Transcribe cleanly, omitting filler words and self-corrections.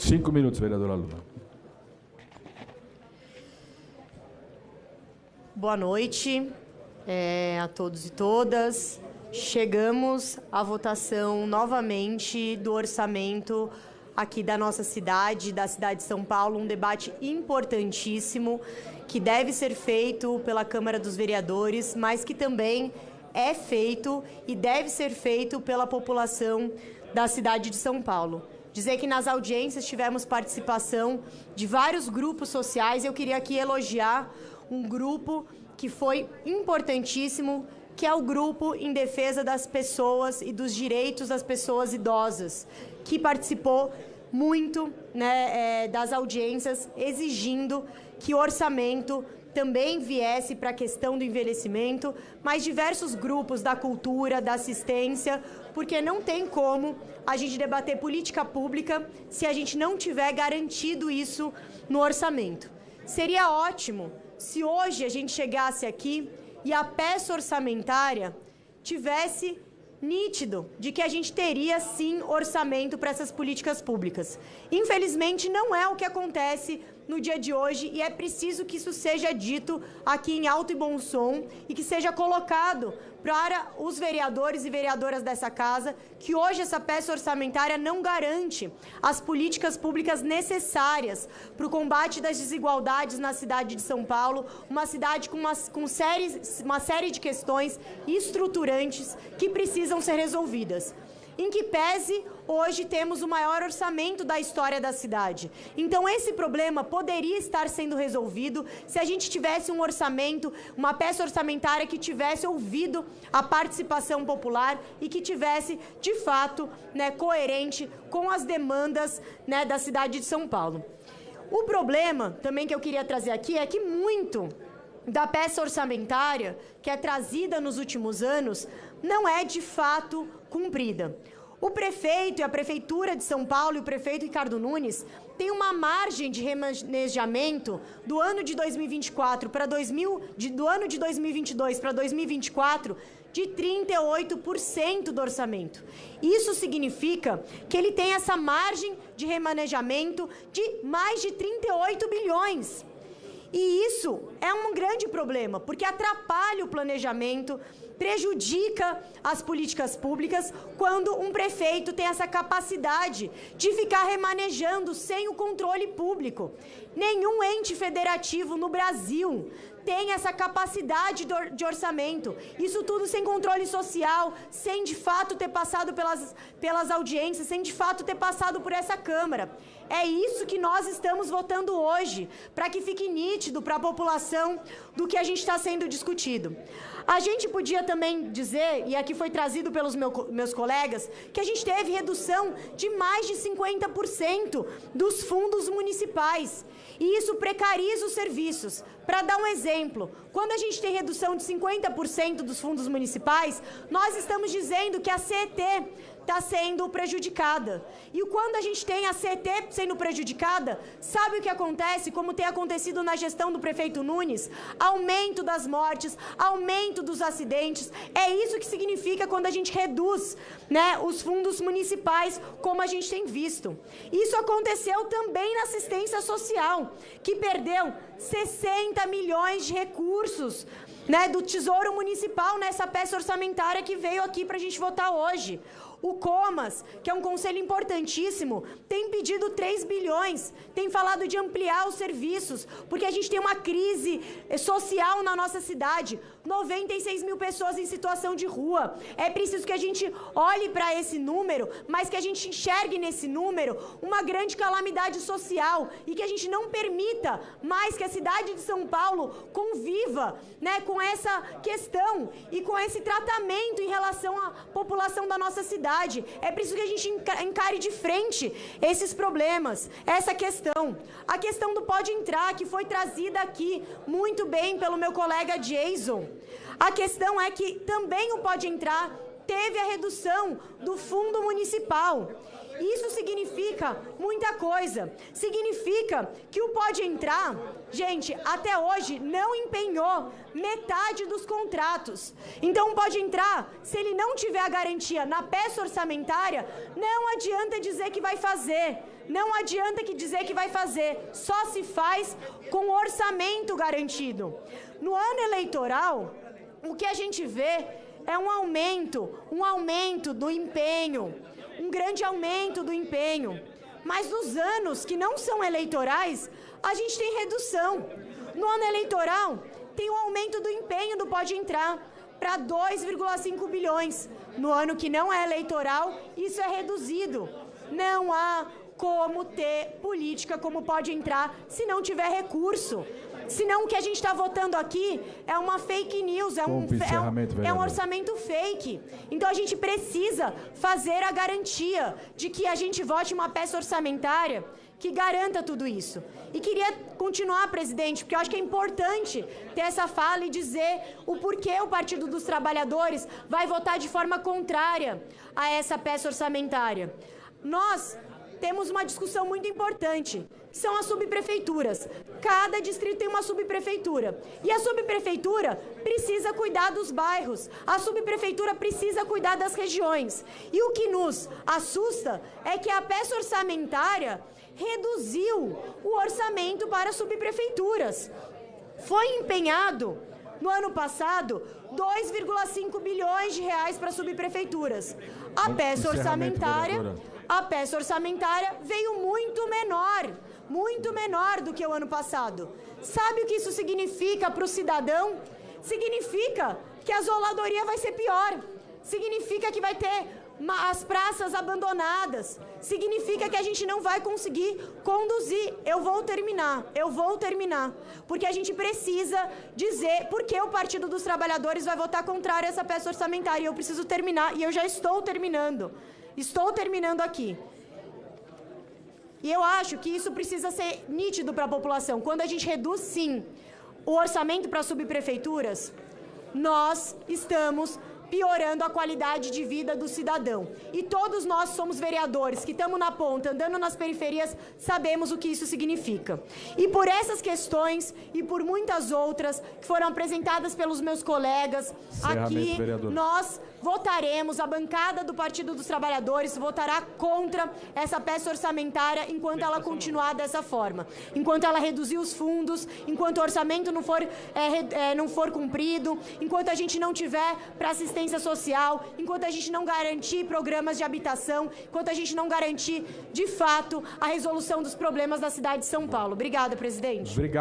5 minutos, vereadora Lula. Boa noite a todos e todas. Chegamos à votação novamente do orçamento aqui da nossa cidade, da cidade de São Paulo, um debate importantíssimo que deve ser feito pela Câmara dos Vereadores, mas que também é feito e deve ser feito pela população da cidade de São Paulo. Dizer que nas audiências tivemos participação de vários grupos sociais. Eu queria aqui elogiar um grupo que foi importantíssimo, que é o grupo em defesa das pessoas e dos direitos das pessoas idosas, que participou muito, das audiências, exigindo que o orçamento também viesse para a questão do envelhecimento, mas diversos grupos da cultura, da assistência, porque não tem como a gente debater política pública se a gente não tiver garantido isso no orçamento. Seria ótimo se hoje a gente chegasse aqui e a peça orçamentária tivesse nítido de que a gente teria, sim, orçamento para essas políticas públicas. Infelizmente, não é o que acontece no dia de hoje e é preciso que isso seja dito aqui em alto e bom som e que seja colocado para os vereadores e vereadoras dessa casa que hoje essa peça orçamentária não garante as políticas públicas necessárias para o combate das desigualdades na cidade de São Paulo, uma cidade com uma série de questões estruturantes que precisam ser resolvidas. Em que pese, hoje temos o maior orçamento da história da cidade. Então, esse problema poderia estar sendo resolvido se a gente tivesse um orçamento, uma peça orçamentária que tivesse ouvido a participação popular e que tivesse, de fato, coerente com as demandas, da cidade de São Paulo. O problema, também, que eu queria trazer aqui é que muito da peça orçamentária que é trazida nos últimos anos não é, de fato, cumprida. O prefeito e a Prefeitura de São Paulo e o prefeito Ricardo Nunes têm uma margem de remanejamento do ano de 2024 para do ano de 2022 para 2024 de 38% do orçamento. Isso significa que ele tem essa margem de remanejamento de mais de 38 bilhões. E isso é um grande problema, porque atrapalha o planejamento, prejudica as políticas públicas quando um prefeito tem essa capacidade de ficar remanejando sem o controle público. Nenhum ente federativo no Brasil tem essa capacidade de orçamento. Isso tudo sem controle social, sem de fato ter passado pelas audiências, sem de fato ter passado por essa Câmara. É isso que nós estamos votando hoje, para que fique nítido para a população do que a gente está sendo discutido. A gente podia também dizer, e aqui foi trazido pelos meus colegas, que a gente teve redução de mais de 50% dos fundos municipais. E isso precariza os serviços. Para dar um exemplo, quando a gente tem redução de 50% dos fundos municipais, nós estamos dizendo que a CET está sendo prejudicada. E quando a gente tem a CET sendo prejudicada, sabe o que acontece, como tem acontecido na gestão do prefeito Nunes? Aumento das mortes, aumento dos acidentes. É isso que significa quando a gente reduz, os fundos municipais, como a gente tem visto. Isso aconteceu também na assistência social, que perdeu 60 milhões de recursos, do Tesouro Municipal nessa peça orçamentária que veio aqui para a gente votar hoje. O Comas, que é um conselho importantíssimo, tem pedido 3 bilhões, tem falado de ampliar os serviços, porque a gente tem uma crise social na nossa cidade, 96 mil pessoas em situação de rua. É preciso que a gente olhe para esse número, mas que a gente enxergue nesse número uma grande calamidade social e que a gente não permita mais que a cidade de São Paulo conviva, com essa questão e com esse tratamento em relação à população da nossa cidade. É preciso que a gente encare de frente esses problemas, essa questão. A questão do Pode Entrar, que foi trazida aqui muito bem pelo meu colega Jason. A questão é que também o Pode Entrar teve a redução do fundo municipal. Isso significa significa muita coisa. Significa que o Pode Entrar, gente, até hoje não empenhou metade dos contratos. Então, Pode Entrar, se ele não tiver a garantia na peça orçamentária, não adianta dizer que vai fazer. Não adianta dizer que vai fazer. Só se faz com orçamento garantido. No ano eleitoral, o que a gente vê é um aumento do empenho, um grande aumento do empenho. Mas nos anos que não são eleitorais, a gente tem redução. No ano eleitoral, tem um aumento do empenho do Pode Entrar para 2,5 bilhões. No ano que não é eleitoral, isso é reduzido. Não há como ter política como Pode Entrar se não tiver recurso. Senão o que a gente está votando aqui é uma fake news, é um orçamento fake. Então a gente precisa fazer a garantia de que a gente vote uma peça orçamentária que garanta tudo isso. E queria continuar, presidente, porque eu acho que é importante ter essa fala e dizer o porquê o Partido dos Trabalhadores vai votar de forma contrária a essa peça orçamentária. Nós temos uma discussão muito importante, são as subprefeituras. Cada distrito tem uma subprefeitura. E a subprefeitura precisa cuidar dos bairros. A subprefeitura precisa cuidar das regiões. E o que nos assusta é que a peça orçamentária reduziu o orçamento para as subprefeituras. Foi empenhado, no ano passado, 2,5 bilhões de reais para subprefeituras. A peça orçamentária veio muito menor do que o ano passado. Sabe o que isso significa para o cidadão? Significa que a zoladoria vai ser pior. Significa que vai ter as praças abandonadas. Significa que a gente não vai conseguir conduzir. Eu vou terminar. Porque a gente precisa dizer por que o Partido dos Trabalhadores vai votar contrário a essa peça orçamentária. E eu preciso terminar, e eu já estou terminando. Estou terminando aqui. E eu acho que isso precisa ser nítido para a população. Quando a gente reduz, sim, o orçamento para as subprefeituras, nós estamos piorando a qualidade de vida do cidadão. E todos nós somos vereadores, que estamos na ponta, andando nas periferias, sabemos o que isso significa. E por essas questões e por muitas outras que foram apresentadas pelos meus colegas aqui, nós votaremos, a bancada do Partido dos Trabalhadores votará contra essa peça orçamentária enquanto ela continuar dessa forma. Enquanto ela reduzir os fundos, enquanto o orçamento não for cumprido, enquanto a gente não tiver para assistência social, enquanto a gente não garantir programas de habitação, enquanto a gente não garantir, de fato, a resolução dos problemas da cidade de São Paulo. Obrigada, presidente.